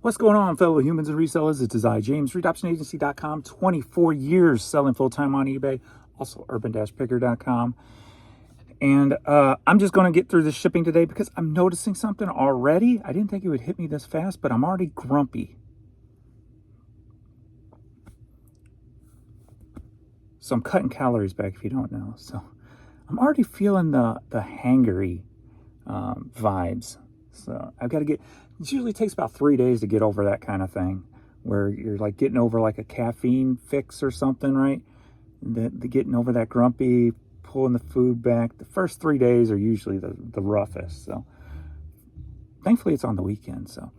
What's going on, fellow humans and resellers? It is I, James, readoptionagency.com, 24 years selling full-time on eBay, also urban-picker.com. And I'm just going to get through the shipping today because I'm noticing something already. I didn't think it would hit me this fast, but I'm already grumpy. So I'm cutting calories back if you don't know. So I'm already feeling the hangry vibes. So I've got to get, it usually takes about 3 days to get over that kind of thing, where you're like getting over like a caffeine fix or something, right? The getting over that grumpy, pulling the food back. The first 3 days are usually the roughest. So thankfully it's on the weekend, so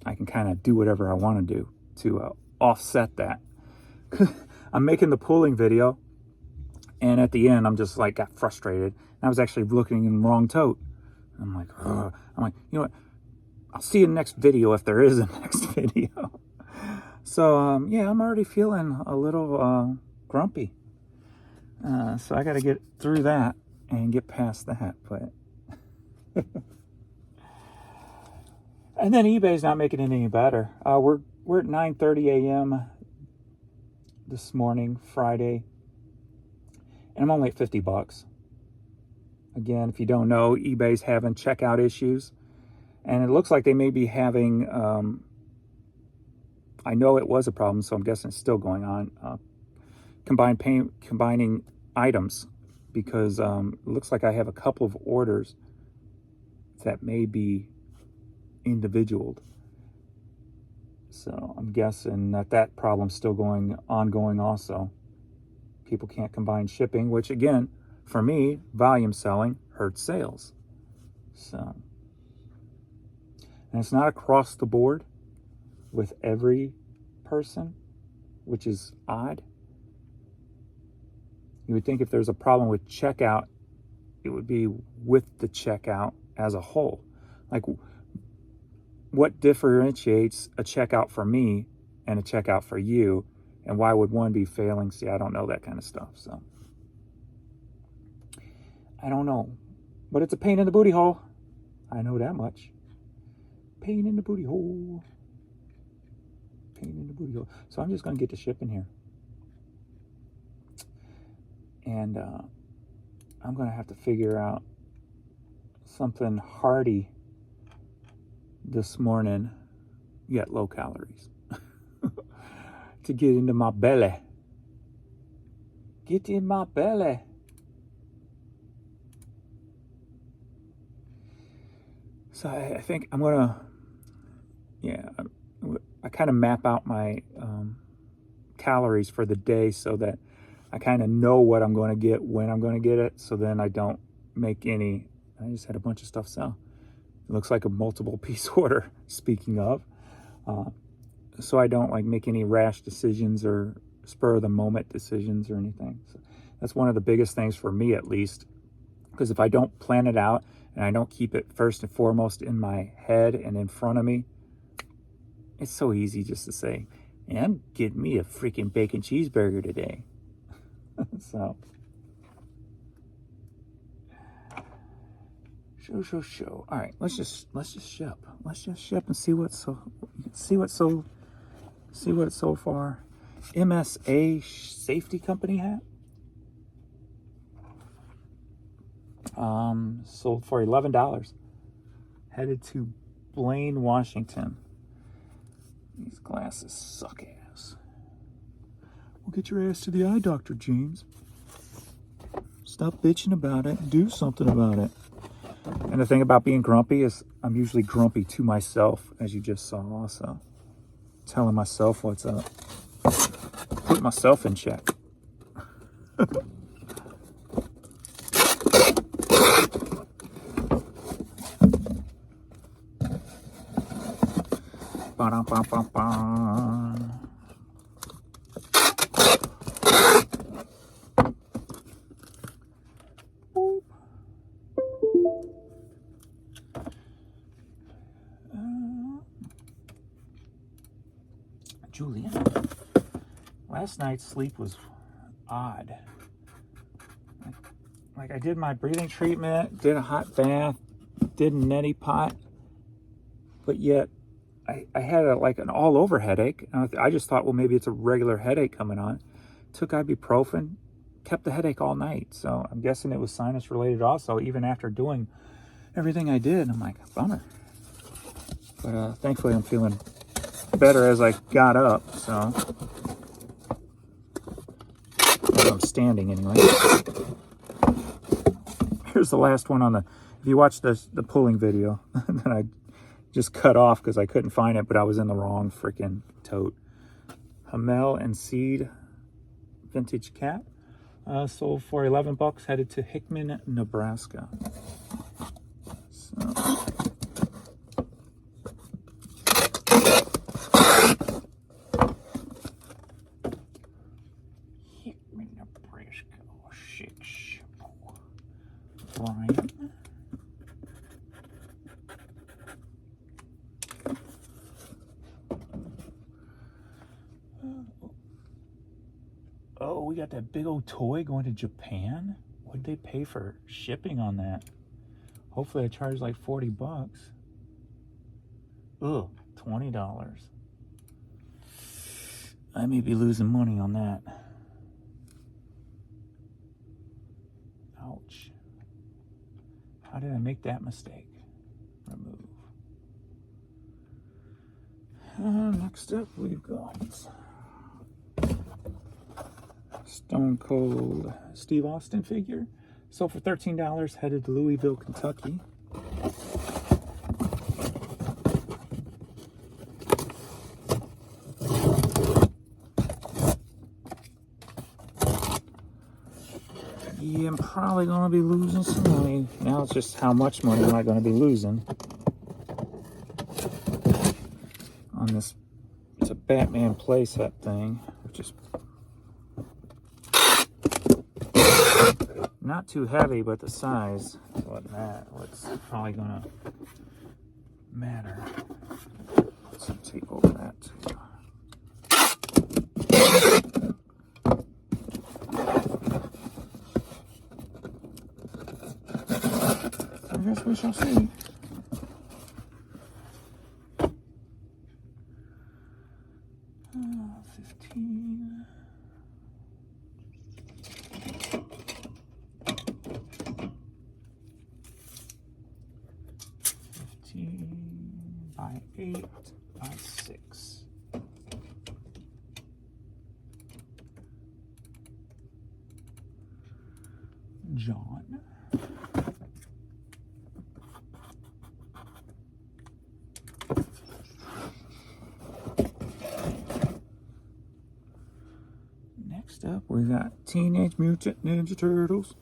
I can kind of do whatever I want to do to offset that. I'm making the pulling video, and at the end I'm just like got frustrated. I was actually looking in the wrong tote. I'm like, ugh. I'm like, you know what? I'll see you in the next video if there is a next video. So yeah, I'm already feeling a little grumpy. So I got to get through that and get past that. But and then eBay's not making it any better. We're at 9:30 a.m. this morning, Friday, and I'm only at $50. Again, if you don't know, eBay's having checkout issues, and it looks like they may be having, I know it was a problem, so I'm guessing it's still going on, combining items, because it looks like I have a couple of orders that may be individualed. So I'm guessing that problem's still ongoing also. People can't combine shipping, which again, for me, volume selling hurts sales. So, and it's not across the board with every person, which is odd. You would think if there's a problem with checkout, it would be with the checkout as a whole. Like, what differentiates a checkout for me and a checkout for you, and why would one be failing? See, I don't know that kind of stuff, so I don't know. But it's a pain in the booty hole. I know that much. Pain in the booty hole. Pain in the booty hole. So I'm just going to get to shipping here. And I'm going to have to figure out something hearty this morning, yet low calories, to get into my belly. Get in my belly. So I think I'm gonna, yeah, I kind of map out my calories for the day so that I kind of know what I'm going to get when I'm going to get it, so then I don't make any. I just had a bunch of stuff sell. It looks like a multiple piece order, speaking of, so I don't like make any rash decisions or spur of the moment decisions or anything. So that's one of the biggest things for me, at least, because if I don't plan it out and I don't keep it first and foremost in my head and in front of me, it's so easy just to say, yeah, I'm getting me a freaking bacon cheeseburger today. So show. All right, let's just ship. Let's just ship and see what's so far. MSA safety company hat. Sold for $11. Headed to Blaine, Washington. These glasses suck ass. Well, get your ass to the eye doctor, James. Stop bitching about it. Do something about it. And the thing about being grumpy is I'm usually grumpy to myself, as you just saw also. Telling myself what's up. Put myself in check. Ba-da-ba-ba-ba. Julian, last night's sleep was odd. Like I did my breathing treatment, did a hot bath, did a neti pot, but yet I had like an all-over headache. And I just thought, well, maybe it's a regular headache coming on. Took ibuprofen, kept the headache all night. So I'm guessing it was sinus related also, even after doing everything I did. I'm like, bummer. But thankfully I'm feeling better as I got up, so I'm standing anyway. Here's the last one on the, if you watch the pulling video that I just cut off because I couldn't find it, but I was in the wrong freaking tote. Hamel and Seed vintage cat, sold for $11, headed to Hickman, Nebraska. So Hickman, Nebraska, 6. Brian. Oh, we got that big old toy going to Japan. What'd they pay for shipping on that? Hopefully I charged like $40. Ugh, $20. I may be losing money on that. Ouch. How did I make that mistake? Remove. Next up we've got Stone Cold Steve Austin figure. Sold for $13, headed to Louisville, Kentucky. Yeah, I'm probably going to be losing some money. Now it's just how much money am I going to be losing on this. It's a Batman playset thing, which is not too heavy, but the size wasn't that. What's probably going to matter. Let's take over that too. I guess we shall see. $15. By 8 by 6. John. Next up, we got Teenage Mutant Ninja Turtles,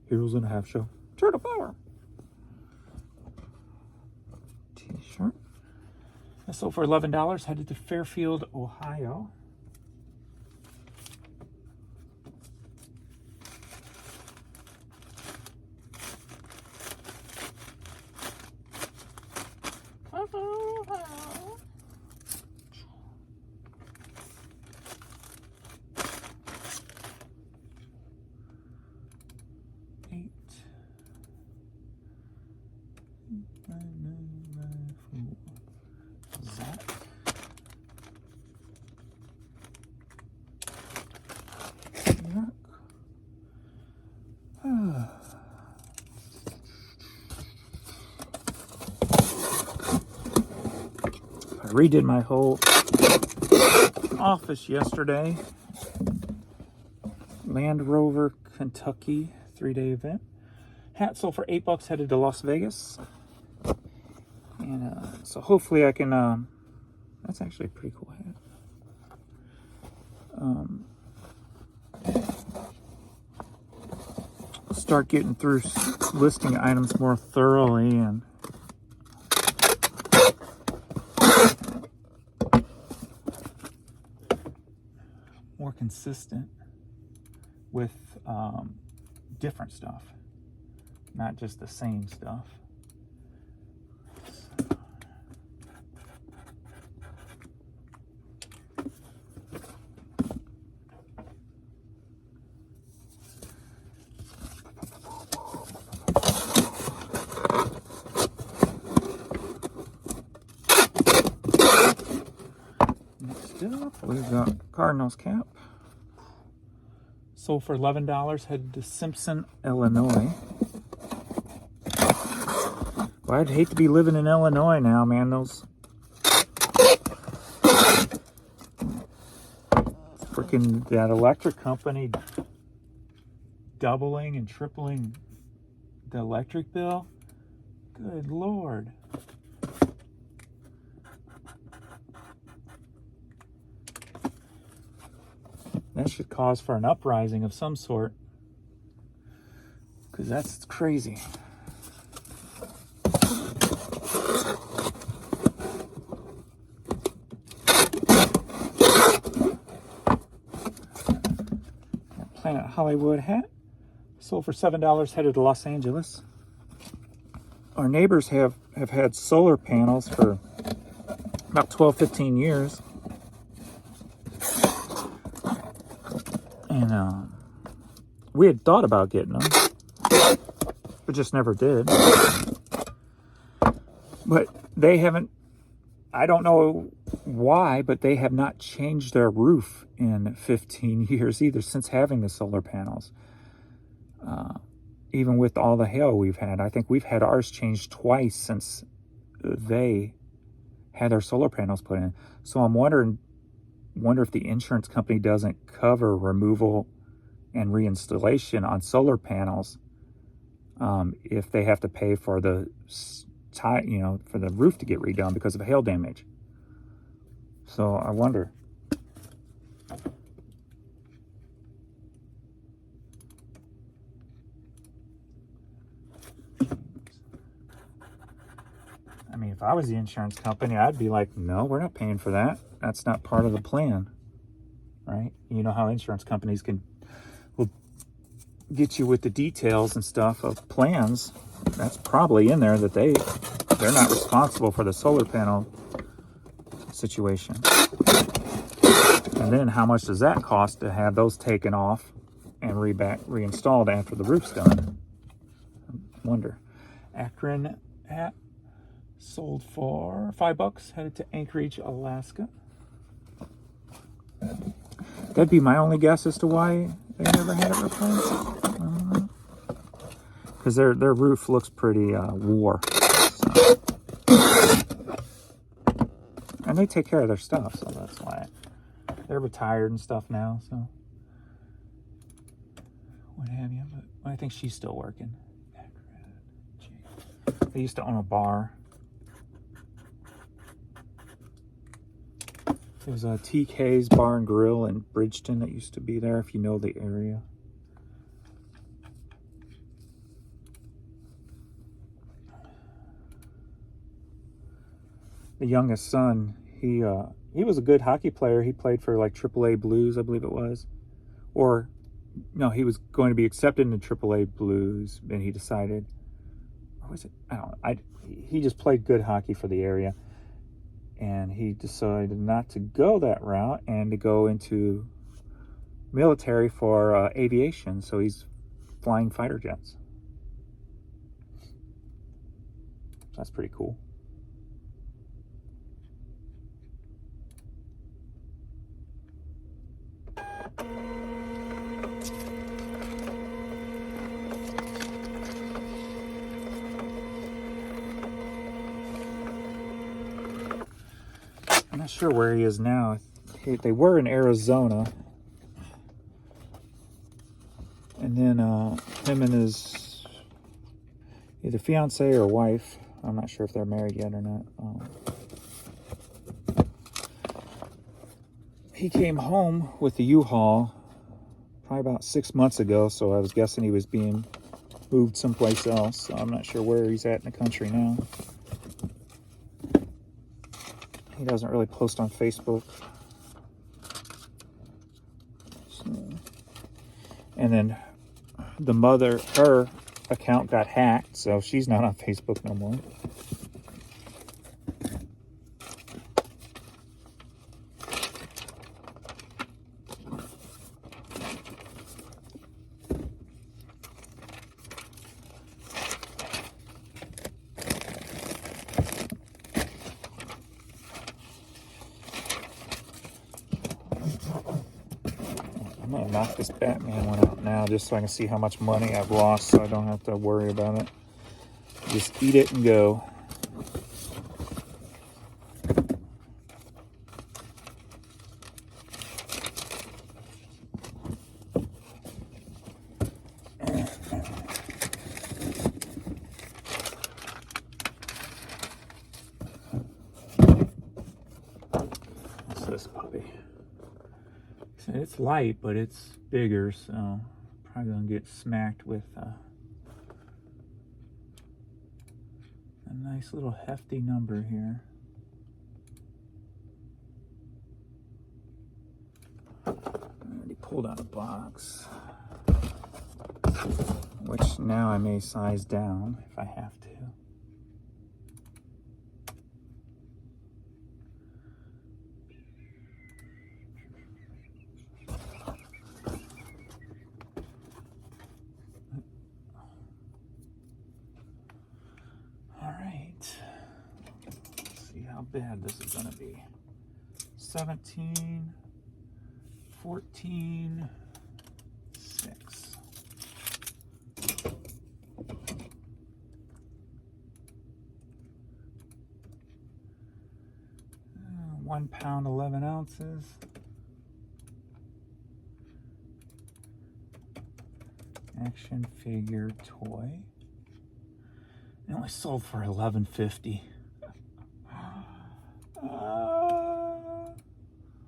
Heroes in a Half Shell, Turtle Power. T-shirt. That sold for $11, headed to Fairfield, Ohio. I redid my whole office yesterday. Land Rover, Kentucky, 3-day event. Hat sold for $8, headed to Las Vegas. And so hopefully I can, that's actually a pretty cool hat. Start getting through listing items more thoroughly and more consistent with different stuff, not just the same stuff. up, we've got Cardinals cap. Sold for $11, headed to Simpson, Illinois. Well, I'd hate to be living in Illinois now, man. Those freaking, that electric company doubling and tripling the electric bill. Good Lord. That should cause for an uprising of some sort, because that's crazy. Planet Hollywood hat sold for $7, headed to Los Angeles. Our neighbors have had solar panels for about 12-15 years. And we had thought about getting them, but just never did. But they haven't, I don't know why, but they have not changed their roof in 15 years either, since having the solar panels. Even with all the hail we've had, I think we've had ours changed twice since they had their solar panels put in. So I'm wonder if the insurance company doesn't cover removal and reinstallation on solar panels, if they have to pay for the for the roof to get redone because of hail damage. So I wonder. I mean, if I was the insurance company, I'd be like, no, we're not paying for that. That's not part of the plan, right? You know how insurance companies will get you with the details and stuff of plans. That's probably in there that they're not responsible for the solar panel situation. And then how much does that cost to have those taken off and reinstalled after the roof's done? I wonder. Akron hat sold for $5, headed to Anchorage, Alaska. That'd be my only guess as to why they never had it replaced. Because their roof looks pretty war. So. And they take care of their stuff, so that's why. They're retired and stuff now, so what have you. But I think she's still working. They used to own a bar. There's a TK's Bar and Grill in Bridgeton that used to be there, if you know the area. The youngest son, he was a good hockey player. He played for like AAA Blues, I believe it was. Or, no, he was going to be accepted into AAA Blues, and he decided, or was it? I don't know. He just played good hockey for the area. And he decided not to go that route and to go into military for aviation. So he's flying fighter jets. That's pretty cool. I'm not sure where he is now. They were in Arizona. And then him and his either fiance or wife, I'm not sure if they're married yet or not. He came home with the U-Haul probably about 6 months ago, so I was guessing he was being moved someplace else. So I'm not sure where he's at in the country now. He doesn't really post on Facebook. So, and then the mother, her account got hacked, so she's not on Facebook no more. I'm gonna knock this Batman one out now just so I can see how much money I've lost so I don't have to worry about it. Just eat it and go. What's this puppy? It's light, but it's bigger, so probably gonna get smacked with a nice little hefty number here. I already pulled out a box, which now I may size down if I have to. How bad this is going to be. 17, 14, 6. £1 pound, 11 ounces. Action figure toy. It only sold for $11.50.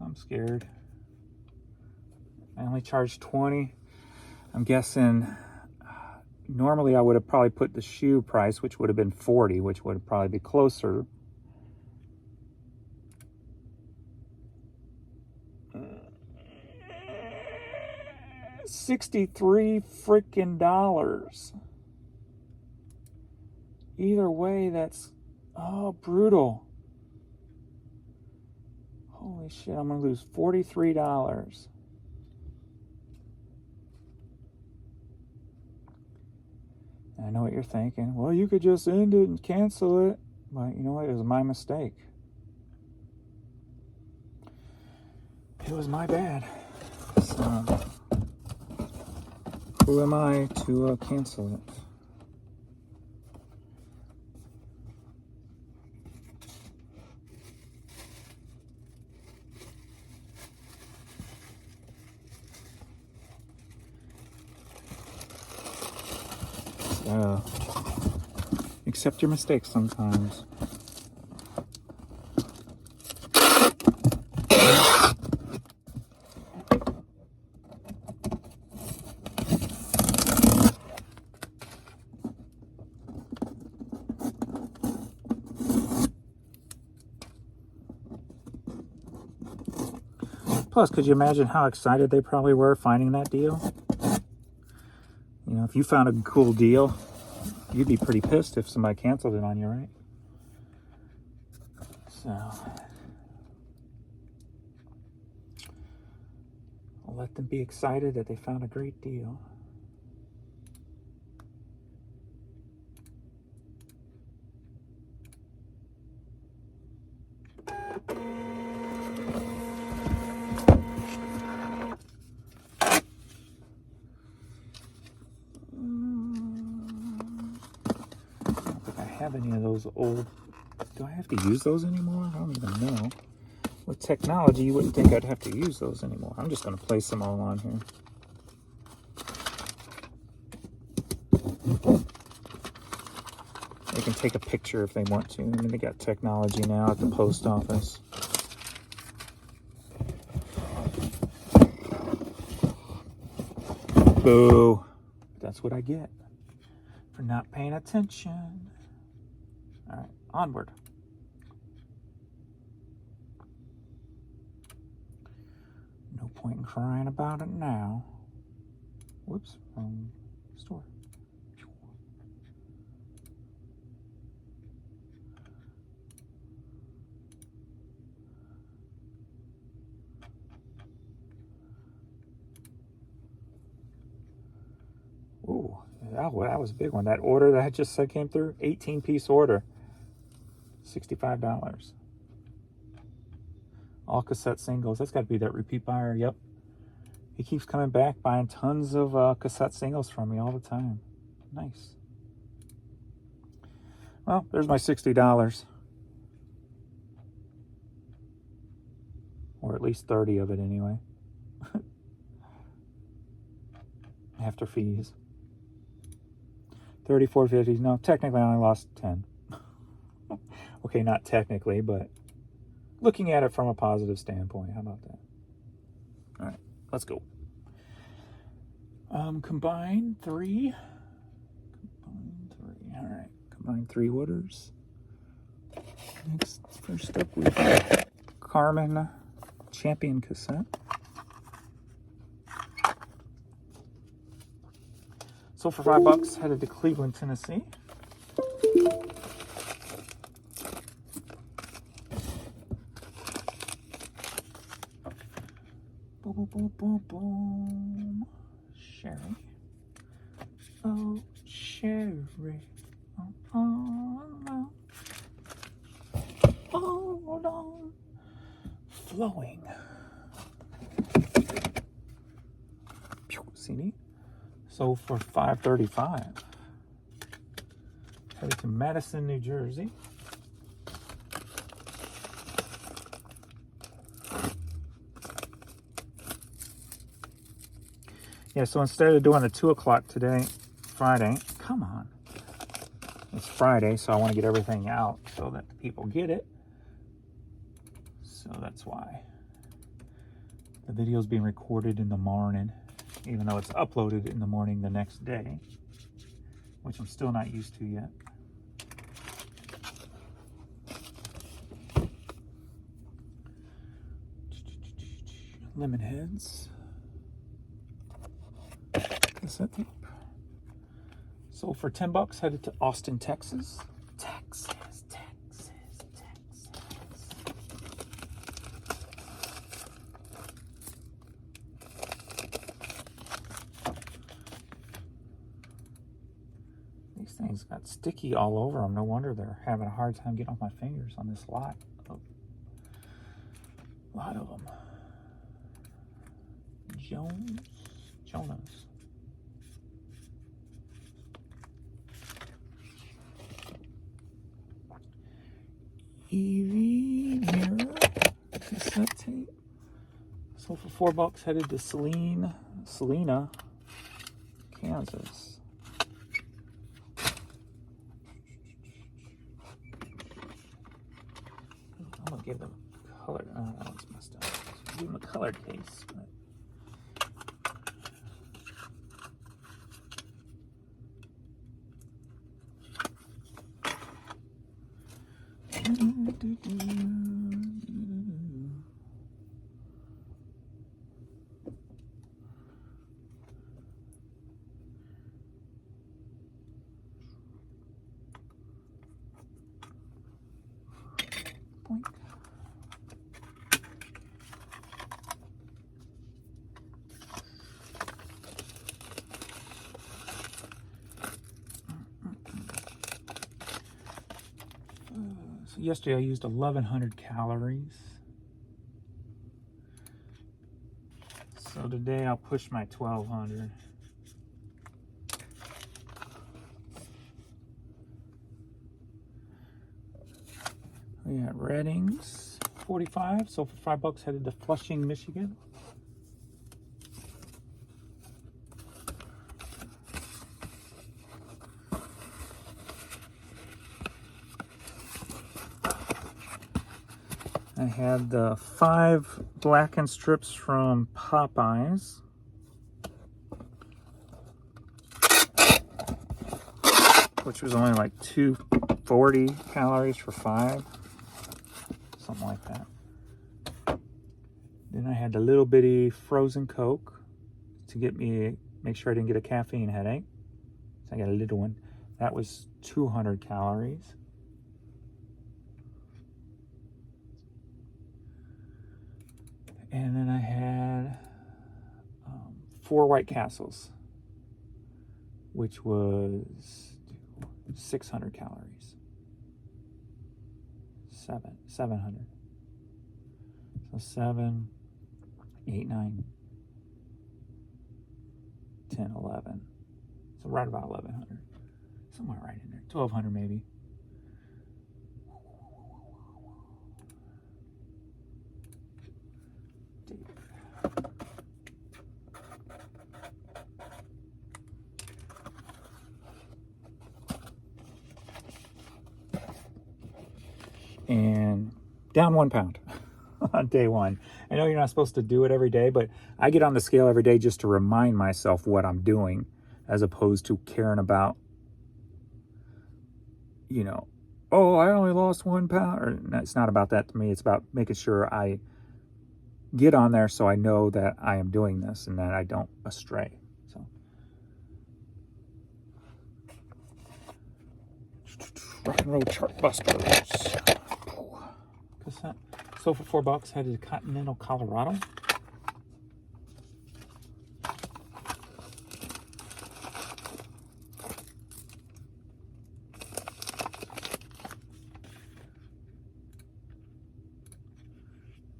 I'm scared. I only charged 20. I'm guessing normally I would have probably put the shoe price, which would have been 40, which would probably be closer. $63 freaking dollars. Either way, that's brutal. Holy shit, I'm gonna lose $43. I know what you're thinking. Well, you could just end it and cancel it. But you know what? It was my mistake. It was my bad. So, who am I to cancel it? Accept your mistakes sometimes. Plus, could you imagine how excited they probably were finding that deal? You know, if you found a cool deal, you'd be pretty pissed if somebody canceled it on you, right? So, I'll let them be excited that they found a great deal. Have any of those old, do I have to use those anymore? I don't even know. With technology, you wouldn't think I'd have to use those anymore. I'm just going to place them all on here. They can take a picture if they want to. I mean, they got technology now at the post office. Boo. That's what I get for not paying attention. All right, onward. No point in crying about it now. Whoops, wrong store. Ooh, that was a big one. That order that I just said came through, 18-piece order. $65. All cassette singles. That's got to be that repeat buyer. Yep. He keeps coming back, buying tons of cassette singles from me all the time. Nice. Well, there's my $60. Or at least 30 of it anyway. After fees. 34.50. No, technically I only lost 10. Okay, not technically, but looking at it from a positive standpoint. How about that? All right, let's go. Combine three. All right, combine 3 orders. Next, first up, we have Carmen Champion cassette. So for $5, headed to Cleveland, Tennessee. Boom, boom, boom, boom. Sherry. Oh, Sherry. Oh, hold on. Flowing. CD. So for $5.35, headed to Madison, New Jersey. Yeah, so instead of doing the 2 o'clock today, Friday, come on. It's Friday, so I want to get everything out so that the people get it. So that's why the video is being recorded in the morning, even though it's uploaded in the morning the next day, which I'm still not used to yet. Lemon heads. Cassette tape. So for $10, headed to Austin, Texas. Texas. These things got sticky all over them. No wonder they're having a hard time getting off my fingers on this lot. A lot of them. Jonas. Evie mirror cassette tape. So for $4, headed to Salina, Kansas. I'm gonna give them color. That one's messed up. So give them a colored case. But Boink. So yesterday I used 1,100 calories. So today I'll push my 1,200. We got Reddings, 45. So for $5, headed to Flushing, Michigan. I had the 5 blackened strips from Popeyes. Which was only like 240 calories for 5. Something like that. Then I had the little bitty frozen Coke to make sure I didn't get a caffeine headache. So I got a little one. That was 200 calories. And then I had 4 White Castles, which was 600 calories. 700. So 7, 8, 9. 10, 11. So right about 1100. Somewhere right in there. 1200 maybe. And down 1 pound on day one. I know you're not supposed to do it every day, but I get on the scale every day just to remind myself what I'm doing, as opposed to caring about, you know, oh, I only lost 1 pound. Or, no, it's not about that to me. It's about making sure I get on there so I know that I am doing this and that I don't astray. So, rock and roll chart busters. Cassette. So for $4, headed to Continental, Colorado.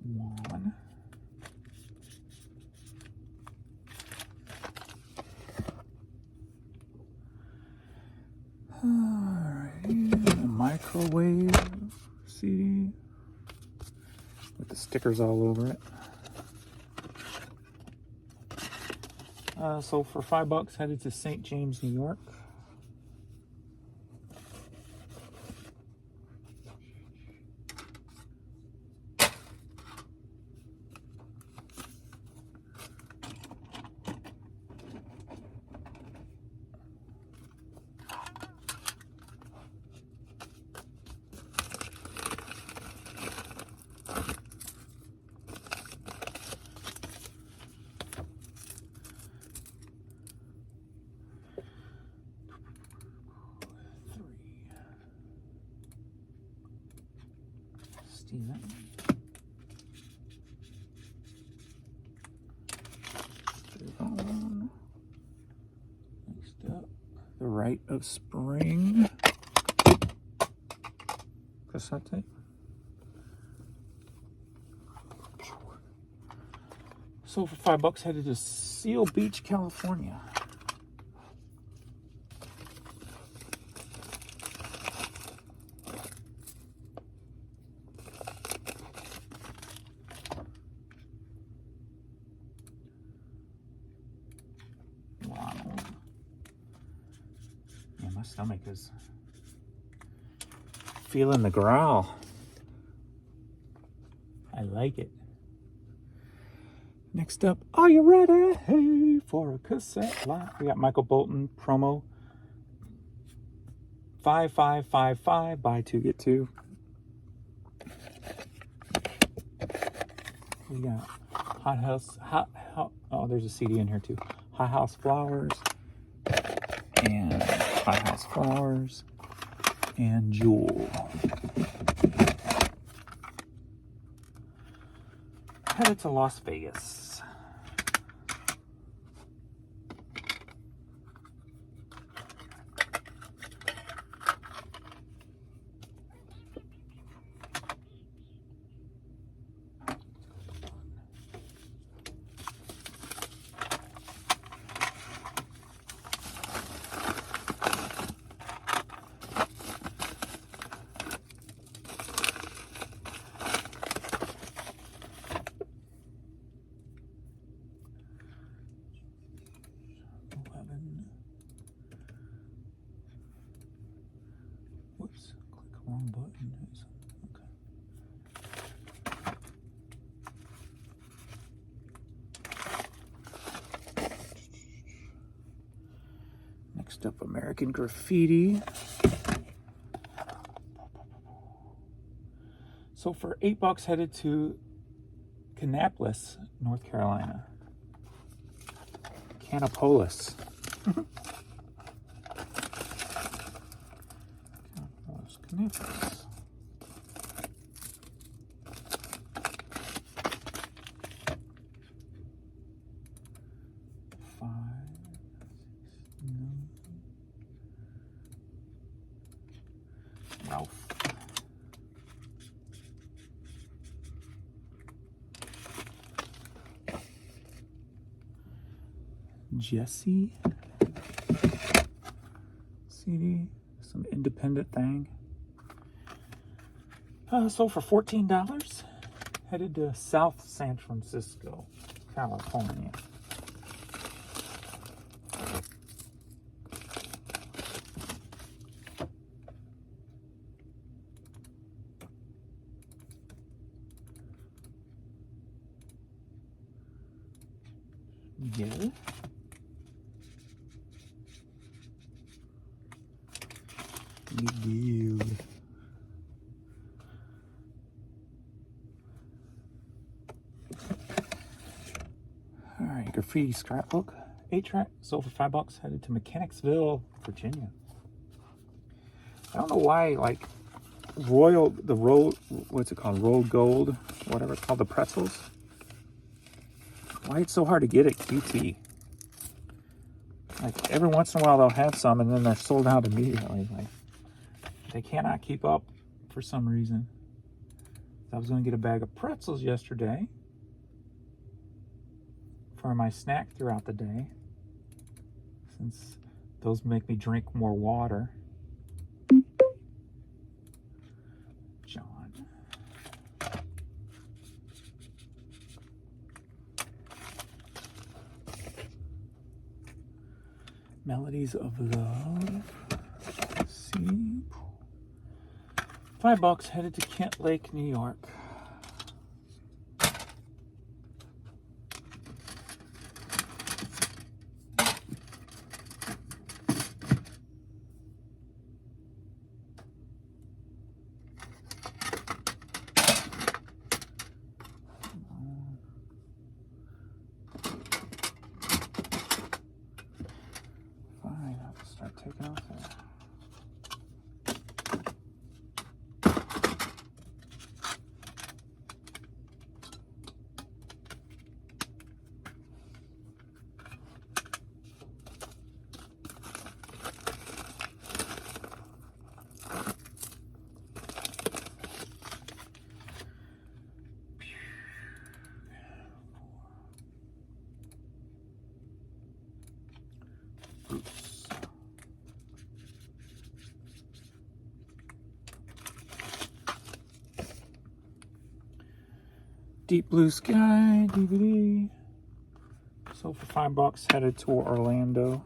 One. Alrighty, a microwave CD with the stickers all over it. So for $5, headed to St. James, New York. Steven. Next up, The Rite of Spring. Cassette tape. So for $5, headed to Seal Beach, California. Yeah, my stomach is feeling the growl. I like it. Next up, are you ready? Hey, for a cassette line. We got Michael Bolton promo. 5555, buy two get two. We got Hot House, oh, there's a CD in here too. Hot House Flowers and Hot House Flowers and Jewel. Headed to Las Vegas. Whoops, click the wrong button. Okay. Next up, American Graffiti. So for $8, headed to Kannapolis, North Carolina. Kannapolis. Kannapolis. Ralph. Jesse CD, some independent thing. Sold for $14. Headed to South San Francisco, California. Yeah. Good deal. All right, graffiti scrapbook, 8-track, sold for $5. Headed to Mechanicsville, Virginia. I don't know why, like what's it called? Rolled gold, whatever it's called, the pretzels. Why it's so hard to get at QT? Like every once in a while they'll have some, and then they're sold out immediately. Like they cannot keep up for some reason. I was going to get a bag of pretzels yesterday for my snack throughout the day, since those make me drink more water. John. Melodies of Love. Let's see. $5, headed to Kent Lake, New York. Fine, I'll just start taking off there. Deep Blue Sky DVD. Sold for $5, headed to Orlando.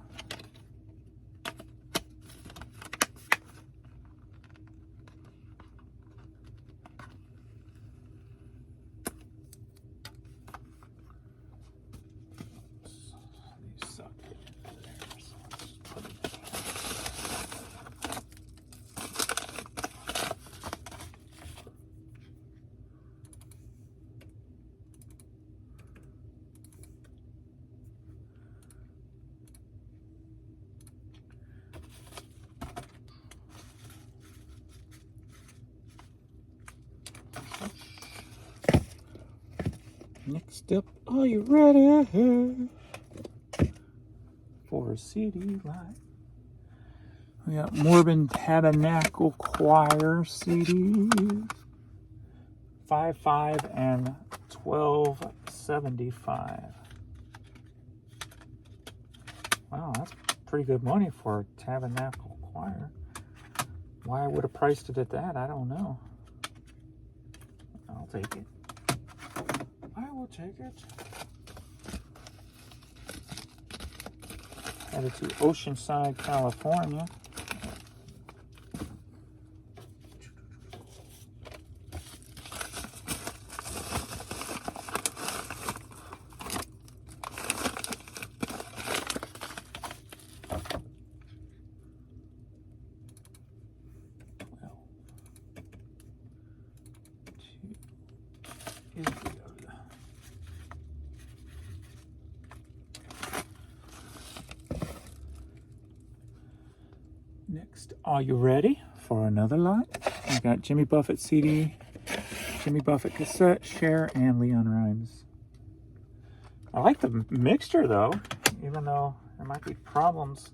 These suck. Next up, are you ready for a CD line? We got Mormon Tabernacle Choir CDs, 5.5 and 12.75. Wow, that's pretty good money for a Tabernacle Choir. Why I would have priced it at that, I don't know. I'll take it. I will take it. Headed to Oceanside, California. Next, are you ready for another lot? We got Jimmy Buffett CD, Jimmy Buffett cassette, Cher, and Leon Rimes. I like the mixture though, even though there might be problems.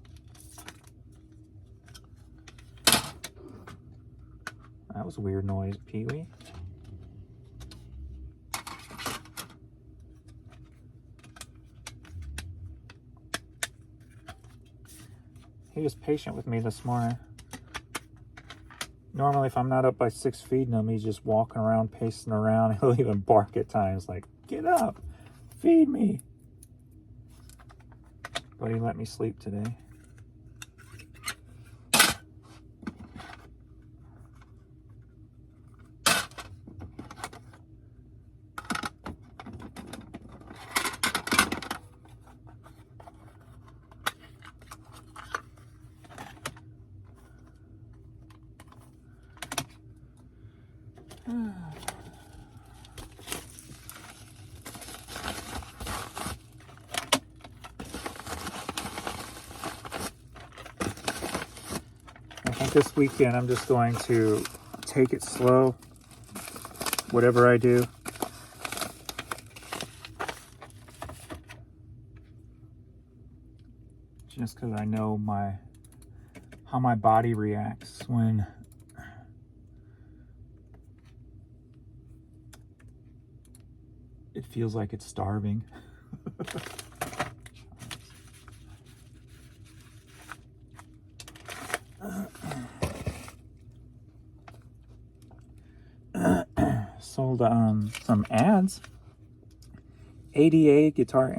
That was a weird noise, Pee-wee. He was patient with me this morning. Normally, if I'm not up by 6 feeding him, he's just walking around, pacing around. He'll even bark at times, like, get up, feed me. But he let me sleep today. I think this weekend I'm just going to take it slow, whatever I do. Just because I know how my body reacts when it feels like it's starving. Sold some ads. ADA guitar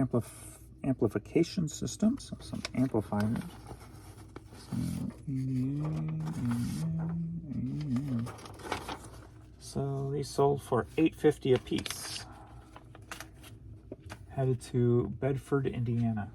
amplification system, so some amplifiers. So these sold for $8.50 a piece. Headed to Bedford, Indiana.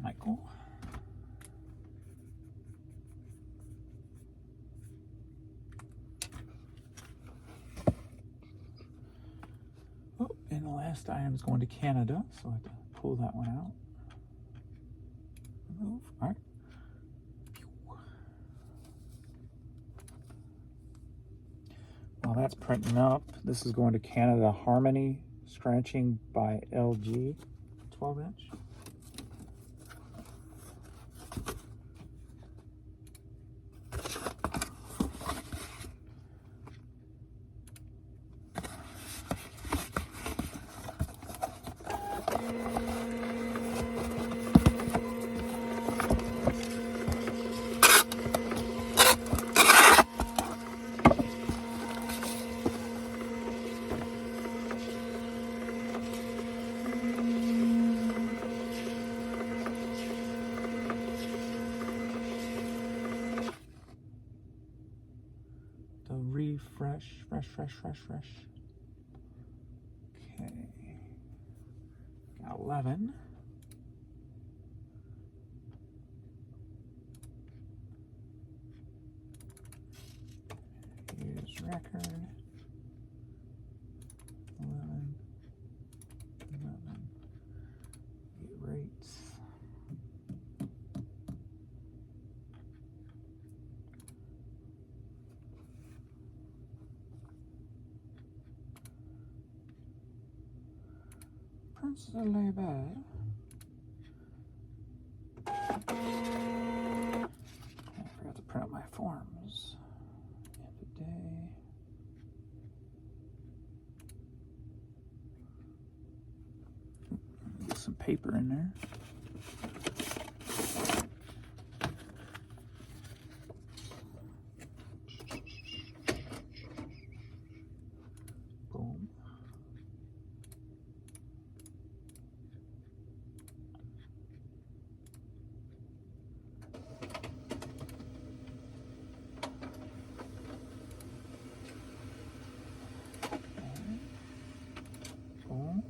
Michael. Oh, and the last item is going to Canada, so I have to pull that one out. Move. All right. While that's printing up, this is going to Canada. Harmony scratching by LG, 12-inch. The refresh. Okay. Got 11. Here's record. 11. Get rates. Prince label. I forgot to print out my forms. Today. Get some paper in there. Boom. Boom.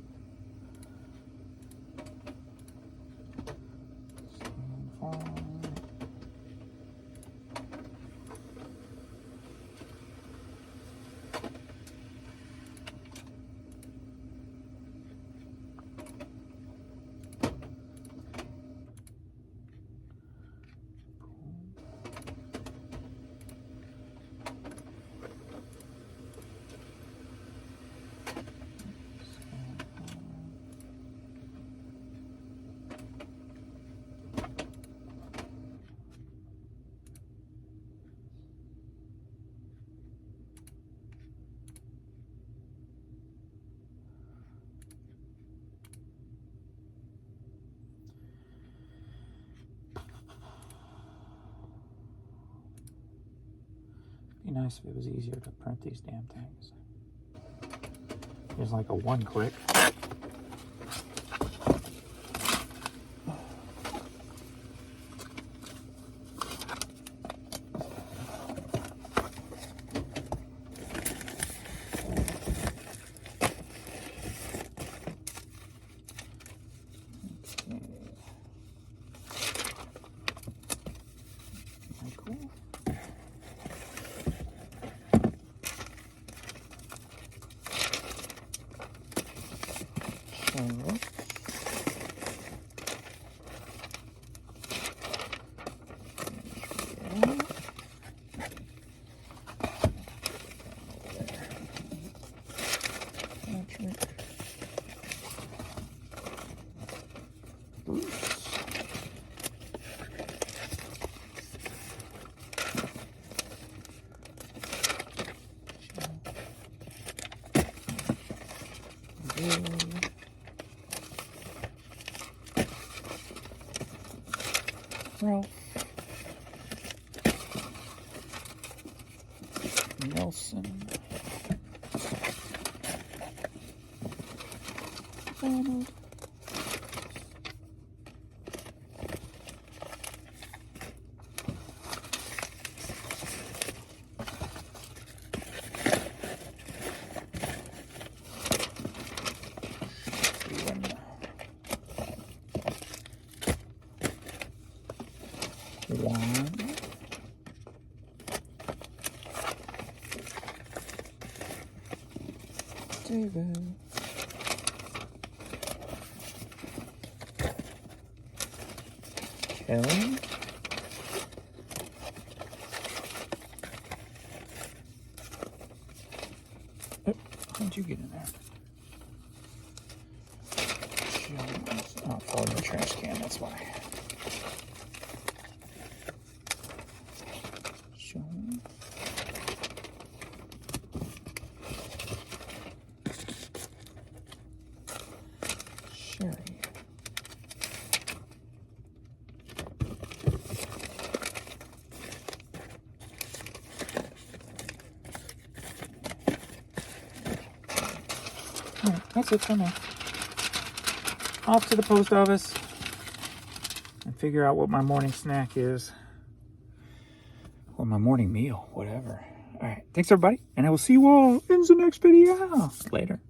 nice if it was easier to print these damn things. There's like a one click. Ralph Nelson Donald Juan David Kelly how'd you get in there? Oh, fall in the trash can, that's why. Sherry. Alright, that's it for me. Off to the post office and figure out what my morning snack is. Or my morning meal, whatever. Alright, thanks everybody, and I will see you all in the next video. Later.